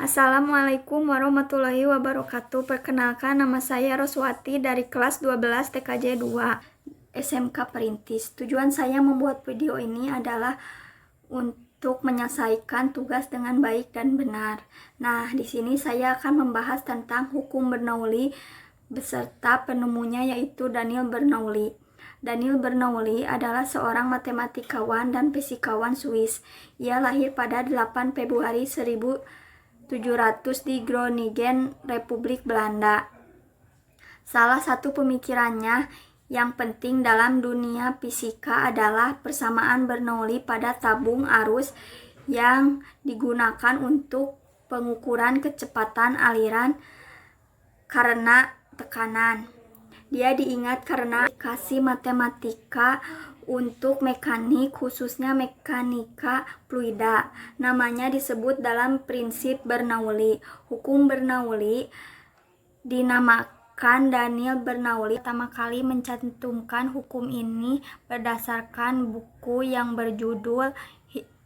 Assalamualaikum warahmatullahi wabarakatuh. Perkenalkan, nama saya Roswati dari kelas 12 TKJ 2 SMK Perintis. Tujuan saya membuat video ini adalah untuk menyelesaikan tugas dengan baik dan benar. Nah, di sini saya akan membahas tentang hukum Bernoulli beserta penemunya, yaitu Daniel Bernoulli. Daniel Bernoulli adalah seorang matematikawan dan fisikawan Swiss. Ia lahir pada 8 Februari 1700 di Groningen, Republik Belanda. Salah satu pemikirannya yang penting dalam dunia fisika adalah persamaan Bernoulli pada tabung arus yang digunakan untuk pengukuran kecepatan aliran karena tekanan. Dia diingat karena aplikasi matematika untuk mekanik, khususnya mekanika fluida. Namanya disebut dalam prinsip Bernoulli. Hukum Bernoulli dinamakan Daniel Bernoulli. Pertama kali mencantumkan hukum ini berdasarkan buku yang berjudul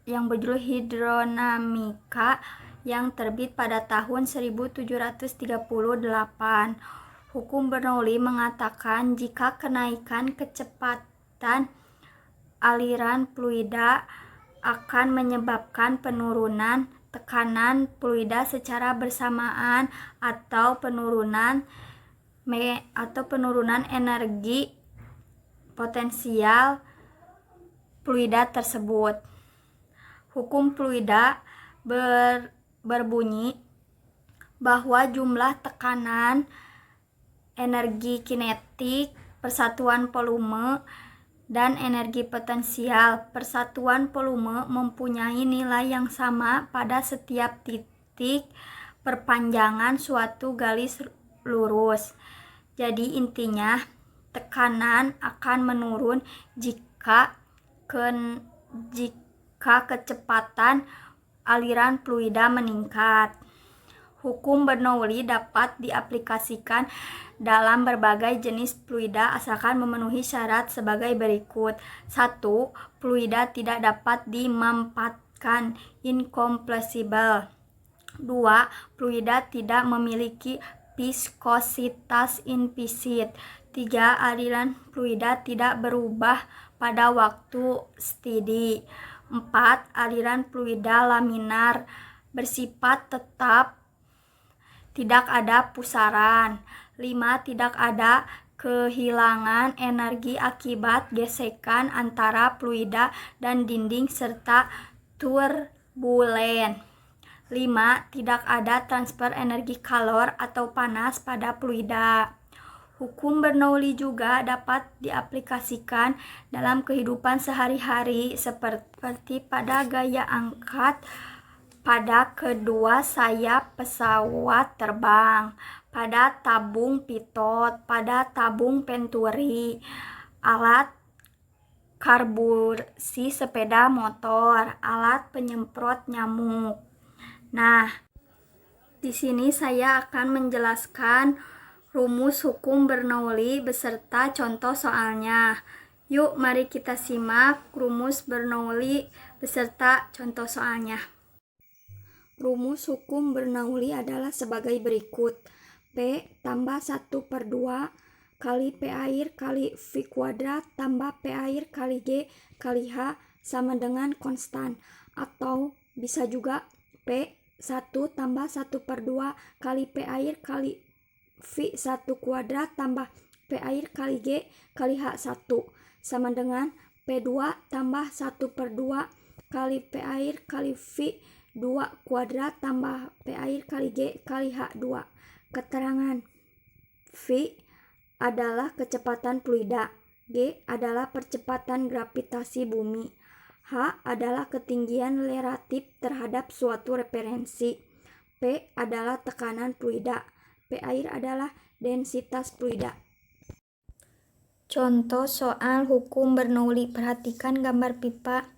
Hidrodinamika yang terbit pada tahun 1738. Hukum Bernoulli mengatakan jika kenaikan kecepatan aliran fluida akan menyebabkan penurunan tekanan fluida secara bersamaan atau penurunan energi potensial fluida tersebut. Hukum fluida berbunyi bahwa jumlah tekanan, energi kinetik, persatuan volume, dan energi potensial persatuan volume mempunyai nilai yang sama pada setiap titik perpanjangan suatu garis lurus. Jadi intinya tekanan akan menurun jika kecepatan aliran fluida meningkat. Hukum Bernoulli dapat diaplikasikan dalam berbagai jenis fluida asalkan memenuhi syarat sebagai berikut. 1. Fluida tidak dapat dimampatkan, incompressible. 2. Fluida tidak memiliki viskositas, implisit. 3. Aliran fluida tidak berubah pada waktu steady. 4. Aliran fluida laminar, bersifat tetap, tidak ada pusaran. 5. Tidak ada kehilangan energi akibat gesekan antara fluida dan dinding serta turbulen. 5. Tidak ada transfer energi kalor atau panas pada fluida. Hukum Bernoulli juga dapat diaplikasikan dalam kehidupan sehari-hari seperti pada gaya angkat pada kedua sayap pesawat terbang, pada tabung pitot, pada tabung venturi, alat karburasi sepeda motor, alat penyemprot nyamuk. Nah, di sini saya akan menjelaskan rumus hukum Bernoulli beserta contoh soalnya. Yuk, mari kita simak rumus Bernoulli beserta contoh soalnya. Rumus hukum Bernoulli adalah sebagai berikut. P tambah 1/2 kali P air kali V kuadrat tambah P air kali G kali H sama dengan konstan. Atau bisa juga P 1 tambah 1/2 kali P air kali V 1 kuadrat tambah P air kali G kali H 1 sama dengan P2 tambah 1/2 kali P air kali V 2 kuadrat tambah P air kali G kali H 2. Keterangan: V adalah kecepatan fluida, G adalah percepatan gravitasi bumi, H adalah ketinggian relatif terhadap suatu referensi, P adalah tekanan fluida, P air adalah densitas fluida. Contoh soal hukum Bernoulli. Perhatikan gambar pipa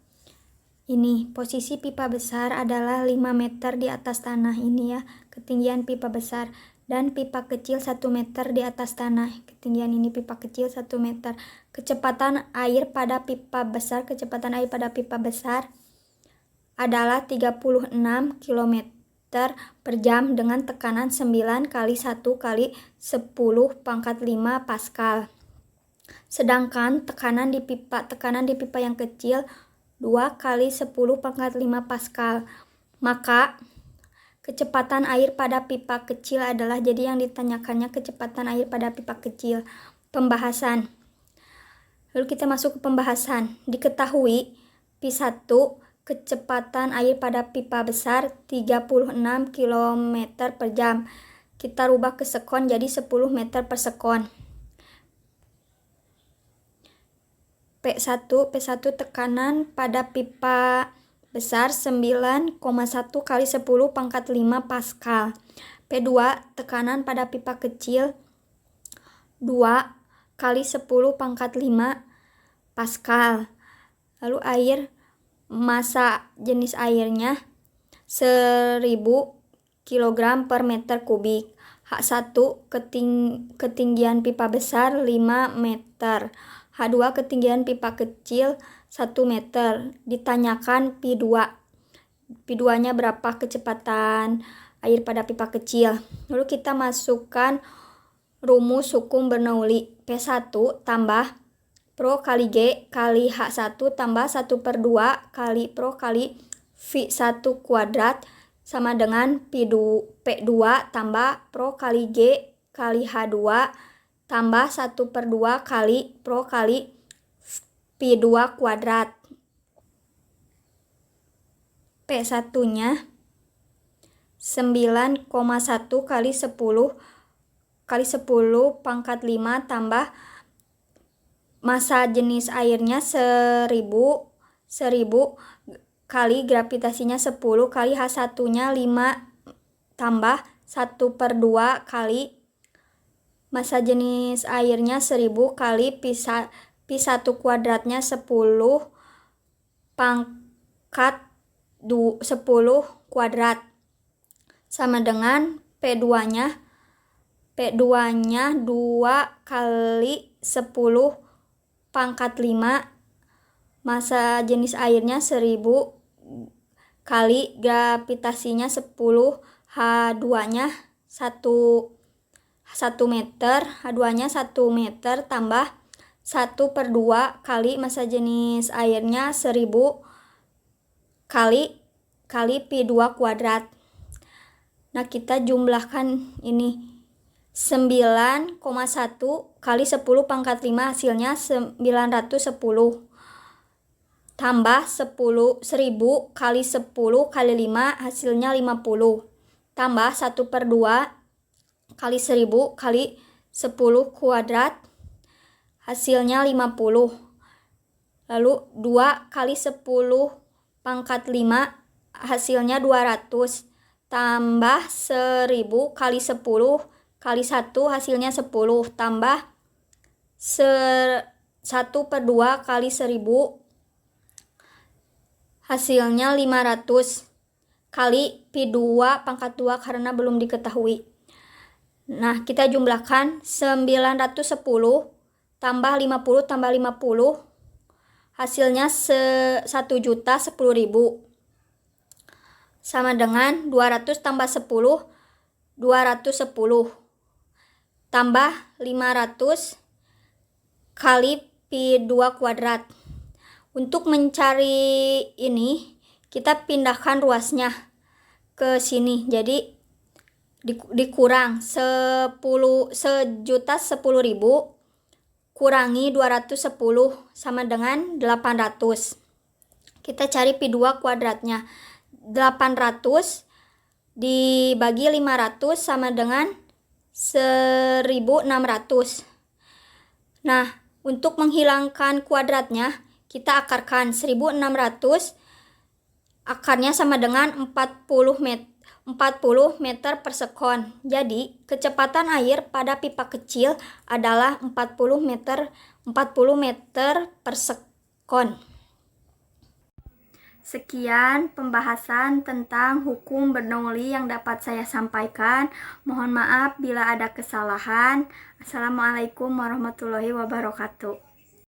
ini. Posisi pipa besar adalah 5 meter di atas tanah, ini ya, ketinggian pipa besar. Dan pipa kecil 1 meter di atas tanah, ketinggian ini pipa kecil 1 meter. Kecepatan air pada pipa besar adalah 36 km meter per jam dengan tekanan 9 kali 1 kali 10 pangkat 5 Pascal. Sedangkan tekanan di pipa yang kecil 2 kali 10 pangkat 5 Pascal. Maka kecepatan air pada pipa kecil adalah, jadi yang ditanyakannya kecepatan air pada pipa kecil. Pembahasan. Lalu kita masuk ke pembahasan. Diketahui P1 kecepatan air pada pipa besar 36 km per jam. Kita rubah ke sekon jadi 10 meter per sekon. P1 tekanan pada pipa besar 9,1 kali 10 pangkat 5 Pascal. P2 tekanan pada pipa kecil 2 kali 10 pangkat 5 Pascal. Lalu air, massa jenis airnya 1000 kg per meter kubik. H1 ketinggian pipa besar 5 meter. H2 ketinggian pipa kecil 1 meter. Ditanyakan P2. P2-nya berapa kecepatan air pada pipa kecil. Lalu kita masukkan rumus hukum Bernoulli. P1 tambah Pro kali G kali H1 tambah 1/2 kali Pro kali V1 kuadrat sama dengan P2 tambah Pro kali G kali H2 tambah 1/2 kali Pro kali P2 kuadrat. P1-nya 9,1 kali 10 pangkat 5 tambah massa jenis airnya 1000 kali gravitasinya 10 kali H1-nya 5 tambah 1/2 kali massa jenis airnya 1000 kali P1 kuadratnya 10 pangkat 10 kuadrat sama dengan P2-nya 2 kali 10 pangkat 5 massa jenis airnya 1000 kali gravitasinya 10 H2-nya 1 meter, H2-nya 1 meter tambah 1/2 kali massa jenis airnya 1000 kali P2 kuadrat. Nah, kita jumlahkan ini 9,1 kali 10 pangkat 5 hasilnya 910 tambah 1000 kali 10 kali 5 hasilnya 50 tambah 1/2 kali 1000 kali 10 kuadrat hasilnya 50. Lalu 2 kali 10 pangkat 5 hasilnya 200 tambah 1000 kali 10 kali 1 hasilnya 10 tambah 1/2 kali 1000 hasilnya 500 kali P2 pangkat 2 karena belum diketahui. Nah, kita jumlahkan 910 tambah 50 tambah 50 hasilnya 1.010.000 sama dengan 200 tambah 10 210 tambah 500 kali P2 kuadrat. Untuk mencari ini kita pindahkan ruasnya ke sini, jadi dikurang 1.010.000 kurangi 210 sama dengan 800. Kita cari P2 kuadratnya. 800 dibagi 500 sama dengan 1600. Nah, untuk menghilangkan kuadratnya kita akarkan 1600, akarnya sama dengan 40 meter per sekon. Jadi kecepatan air pada pipa kecil adalah 40 meter per sekon. Sekian pembahasan tentang hukum Bernoulli yang dapat saya sampaikan. Mohon maaf bila ada kesalahan. Assalamualaikum warahmatullahi wabarakatuh.